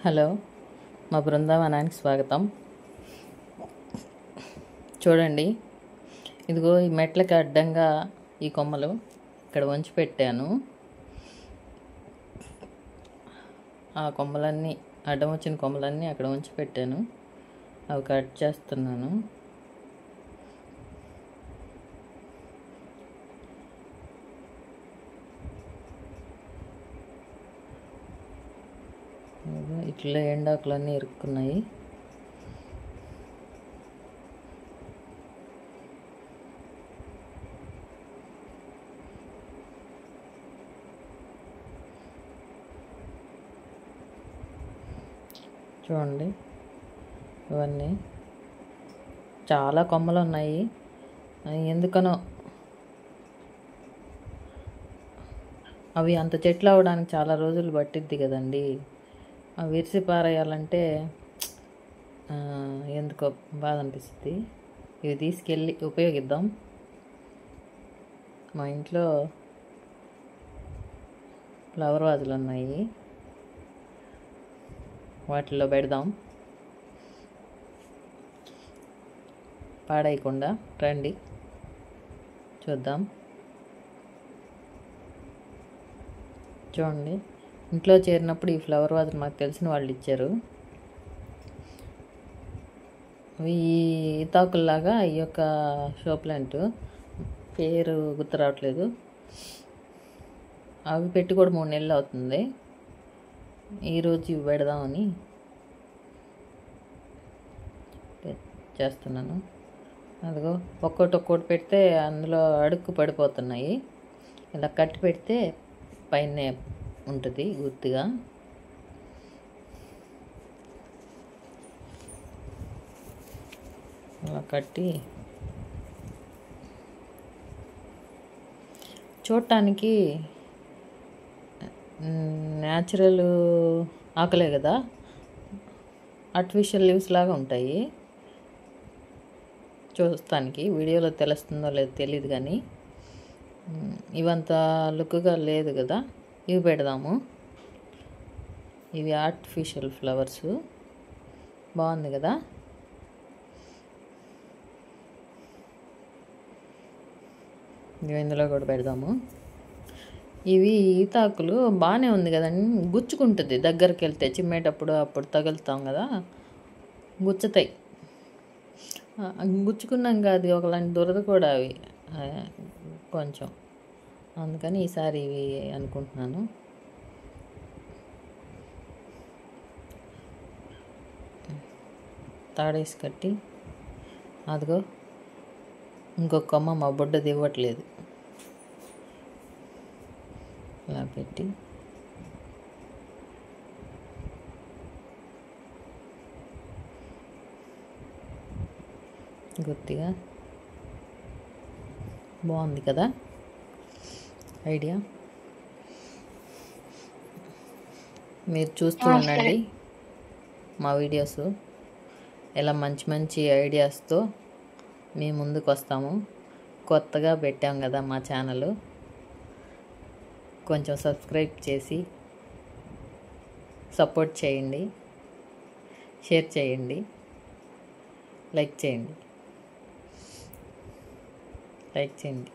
Hello, మా బృందావనానికి స్వాగతం. చూడండి, ఇదిగో ఈ మెట్లకి అడ్డంగా ఈ కొమ్మలు ఇక్కడ వంచి పెట్టాను. ఆ కొమ్మలన్నీ అడ్డం వచ్చిన కొమ్మలన్నీ అక్కడ వంచి పెట్టాను. అవి కట్ చేస్తున్నాను. ఇట్లా ఎండాకులన్నీ ఇరుక్కున్నాయి. చూడండి, ఇవన్నీ చాలా కొమ్మలు ఉన్నాయి. ఎందుకనో అవి అంత చెట్లు అవడానికి చాలా రోజులు పట్టిద్ది కదండి. అవి విరిసి పారేయాలంటే ఎందుకో బాధ అనిపిస్తుంది. ఇవి తీసుకెళ్ళి ఉపయోగిద్దాం. మా ఇంట్లో ఫ్లవర్ వాజులు ఉన్నాయి, వాటిల్లో పెడదాం. పాడేయకుండా రండి చూద్దాం. చూడండి, ఇంట్లో చేరినప్పుడు ఈ ఫ్లవర్ వాజులు మాకు తెలిసిన వాళ్ళు ఇచ్చారు. ఈ ఈతాకుల్లాగా ఈ యొక్క షో ప్లాంట్ పేరు గుర్తు రావట్లేదు. అవి పెట్టి కూడా 3 నెలలు అవుతుంది. ఈరోజు ఇవి పెడదామని చేస్తున్నాను. అదిగో ఒక్కోటి పెడితే అందులో అడుక్కు పడిపోతున్నాయి. ఇలా కట్టి పెడితే పైన ఉంటుంది గుర్తుగా. అలా కట్టి చూడటానికి న్యాచురల్ ఆకులే కదా, ఆర్టిఫిషియల్ లీవ్స్ లాగా ఉంటాయి. చూస్తానికి వీడియోలో తెలుస్తుందో లేదో తెలియదు, కానీ ఇవంత లుక్గా లేదు కదా. ఇవి పెడదాము. ఇవి ఆర్టిఫిషియల్ ఫ్లవర్స్, బాగుంది కదా. ఇవి ఇందులో కూడా పెడదాము. ఇవి ఈతాకులు బాగానే ఉంది కదండి, గుచ్చుకుంటుంది దగ్గరికి వెళ్తే. చిమ్మేటప్పుడు అప్పుడు తగులుతాం కదా, గుచ్చుతాయి. గుచ్చుకున్నాం కాదు, ఒకలాంటి దురద కూడా అవి కొంచెం. అందుకని ఈసారి ఇవి అనుకుంటున్నాను. తాడేసి కట్టి అదిగో ఇంకొక కొమ్మ మా బుడ్డది ఇవ్వట్లేదు. ఇలా పెట్టి గుర్తిగా బాగుంది కదా ఐడియా. మీరు చూస్తూ ఉండండి మా వీడియోస్. ఇలా మంచి మంచి ఐడియాస్తో మీ ముందుకు వస్తాము. కొత్తగా పెట్టాం కదా మా ఛానల్, కొంచెం సబ్స్క్రైబ్ చేసి సపోర్ట్ చేయండి, షేర్ చేయండి, లైక్ చేయండి.